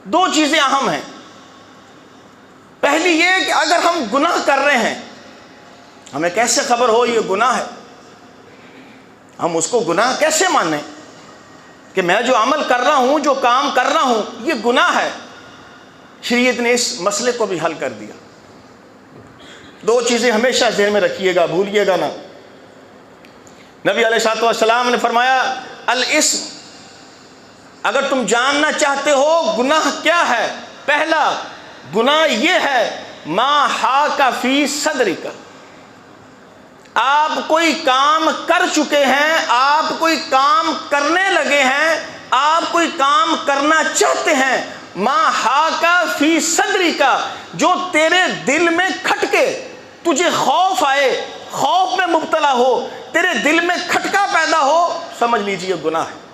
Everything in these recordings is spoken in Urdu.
دو چیزیں اہم ہیں. پہلی یہ کہ اگر ہم گناہ کر رہے ہیں ہمیں کیسے خبر ہو یہ گناہ ہے؟ ہم اس کو گناہ کیسے مانیں کہ میں جو عمل کر رہا ہوں، جو کام کر رہا ہوں، یہ گناہ ہے؟ شریعت نے اس مسئلے کو بھی حل کر دیا. دو چیزیں ہمیشہ ذہن میں رکھیے گا، بھولیے گا نہ. نبی علیہ الصلوۃ والسلام نے فرمایا الاسم، اگر تم جاننا چاہتے ہو گناہ کیا ہے، پہلا گناہ یہ ہے ما حاک فی صدرک. آپ کوئی کام کر چکے ہیں، آپ کوئی کام کرنے لگے ہیں، آپ کوئی کام کرنا چاہتے ہیں، ما حاک فی صدرک، جو تیرے دل میں کھٹکے، تجھے خوف آئے، خوف میں مبتلا ہو، تیرے دل میں کھٹکا پیدا ہو، سمجھ لیجئے گناہ ہے.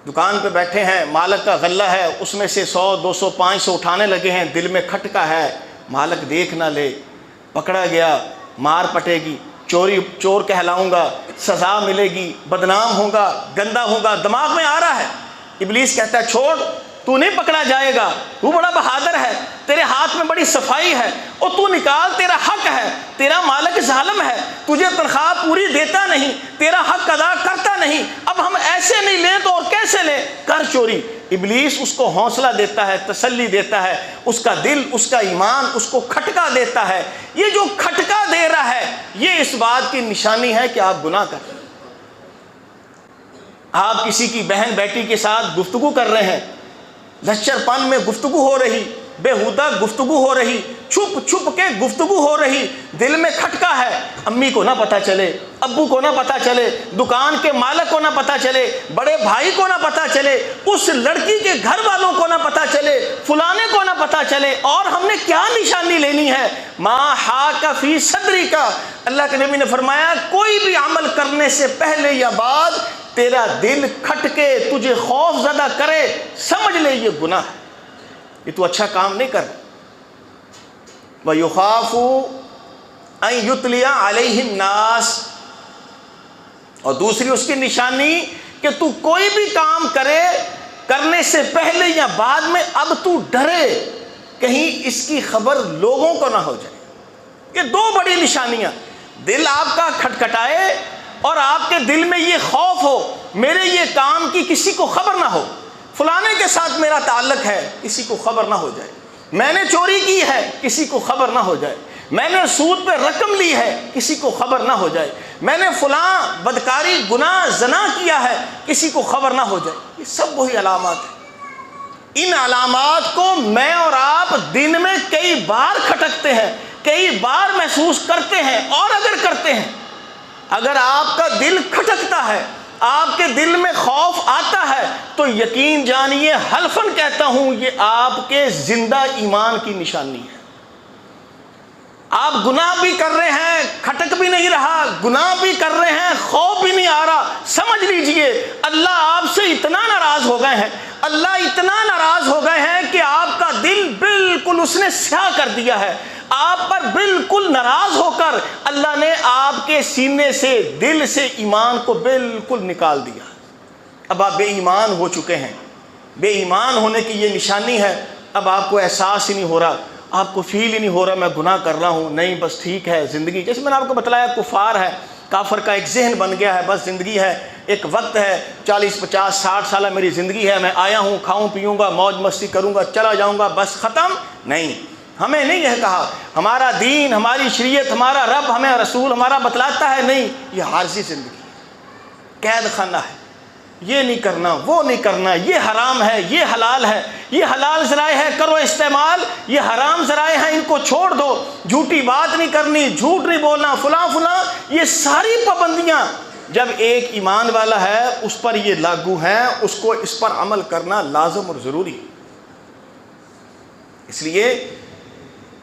دکان پہ بیٹھے ہیں، مالک کا غلہ ہے، اس میں سے 100 200 500 اٹھانے لگے ہیں، دل میں کھٹکا ہے، مالک دیکھ نہ لے، پکڑا گیا، مار پٹے گی، چور کہلاؤں گا، سزا ملے گی، بدنام ہوگا، گندا ہوگا، دماغ میں آ رہا ہے. ابلیس کہتا ہے چھوڑ، تو نہیں پکڑا جائے گا، تو بڑا بہادر ہے، تیرے ہاتھ میں بڑی صفائی ہے، اور تو نکال، تیرا حق ہے، تیرا مالک ظالم ہے، تجھے تنخواہ پوری دیتا نہیں، تیرا حق ادا کرتا نہیں، اب ہم ایسے نہیں لیں تو اور کیسے لیں، کر چوری. ابلیس اس کو حوصلہ دیتا ہے، تسلی دیتا ہے، اس کا دل، اس کا ایمان اس کو کھٹکا دیتا ہے. یہ جو کھٹکا دے رہا ہے یہ اس بات کی نشانی ہے کہ آپ گناہ کر رہے ہیں. آپ کسی کی بہن بیٹی کے ساتھ گفتگو کر رہے ہیں، لچر پن میں گفتگو ہو رہی، بےہودہ گفتگو ہو رہی، چھپ چھپ کے گفتگو ہو رہی، دل میں کھٹکا ہے، امی کو نہ پتہ چلے، ابو کو نہ پتہ چلے، دکان کے مالک کو نہ پتہ چلے، بڑے بھائی کو نہ پتہ چلے، اس لڑکی کے گھر والوں کو نہ پتہ چلے، فلانے کو نہ پتہ چلے. اور ہم نے کیا نشانی لینی ہے؟ ما حاک فی صدرک. اللہ کے نبی نے فرمایا کوئی بھی عمل کرنے سے پہلے یا بعد تیرا دل کھٹکے، تجھے خوف زدہ کرے، سمجھ لے یہ گناہ ہے، یہ تو اچھا کام نہیں کر. وَيُخَافُ أَن يُتْلِيَ عَلَيْهِ النَّاسِ. اور دوسری اس کی نشانی کہ تو کوئی بھی کام کرنے سے پہلے یا بعد میں اب تو ڈرے کہیں اس کی خبر لوگوں کو نہ ہو جائے. یہ دو بڑی نشانیاں، دل آپ کا کھٹکھٹائے اور آپ کے دل میں یہ خوف ہو میرے یہ کام کی کسی کو خبر نہ ہو، فلانے کے ساتھ میرا تعلق ہے کسی کو خبر نہ ہو جائے، میں نے چوری کی ہے کسی کو خبر نہ ہو جائے، میں نے سود پہ رقم لی ہے کسی کو خبر نہ ہو جائے، میں نے فلاں بدکاری گناہ زنا کیا ہے کسی کو خبر نہ ہو جائے. یہ سب وہی علامات ہیں. ان علامات کو میں اور آپ دن میں کئی بار کھٹکتے ہیں، کئی بار محسوس کرتے ہیں. اور اگر کرتے ہیں، اگر آپ کا دل کھٹکتا ہے، آپ کے دل میں خوف آتا ہے، تو یقین جانیے، حلفاً کہتا ہوں، یہ آپ کے زندہ ایمان کی نشانی ہے. آپ گناہ بھی کر رہے ہیں، کھٹک بھی نہیں رہا، گناہ بھی کر رہے ہیں، خوف بھی نہیں آ رہا، سمجھ لیجئے اللہ آپ سے اتنا ناراض ہو گئے ہیں، اللہ اتنا ناراض ہو گئے ہیں کہ آپ کا دل بالکل اس نے سیاہ کر دیا ہے. آپ پر بالکل ناراض ہو کر اللہ نے آپ کے سینے سے، دل سے ایمان کو بالکل نکال دیا. اب آپ بے ایمان ہو چکے ہیں. بے ایمان ہونے کی یہ نشانی ہے. اب آپ کو احساس ہی نہیں ہو رہا، آپ کو فیل ہی نہیں ہو رہا میں گناہ کر رہا ہوں. نہیں، بس ٹھیک ہے زندگی، جیسے میں نے آپ کو بتلایا کفار ہے، کافر کا ایک ذہن بن گیا ہے، بس زندگی ہے، ایک وقت ہے، 40 50 60 سالہ میری زندگی ہے، میں آیا ہوں، کھاؤں پیوں گا، موج مستی کروں گا، چلا جاؤں گا، بس ختم. نہیں، ہمیں نہیں یہ کہا. ہمارا دین، ہماری شریعت، ہمارا رب، ہمیں رسول ہمارا بتلاتا ہے نہیں، یہ عارضی زندگی ہے، قید خانہ ہے، یہ نہیں کرنا، وہ نہیں کرنا، یہ حرام ہے، یہ حلال ہے، یہ حلال ذرائع ہے کرو استعمال، یہ حرام ذرائع ہیں ان کو چھوڑ دو، جھوٹی بات نہیں کرنی، جھوٹ نہیں بولنا، فلاں فلاں. یہ ساری پابندیاں جب ایک ایمان والا ہے اس پر یہ لاگو ہیں، اس کو اس پر عمل کرنا لازم اور ضروری. اس لیے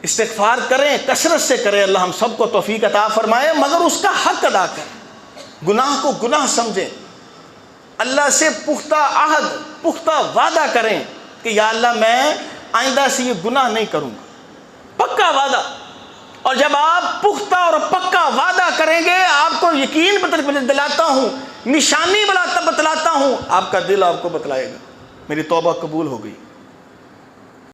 استغفار کریں، کثرت سے کریں، اللہ ہم سب کو توفیق عطا فرمائے، مگر اس کا حق ادا کریں، گناہ کو گناہ سمجھیں، اللہ سے پختہ عہد، پختہ وعدہ کریں کہ یا اللہ میں آئندہ سے یہ گناہ نہیں کروں گا، پکا وعدہ. اور جب آپ پختہ اور پکا وعدہ کریں گے، آپ کو یقین دلاتا ہوں، نشانی بتلاتا ہوں، آپ کا دل آپ کو بتلائے گا میری توبہ قبول ہو گئی.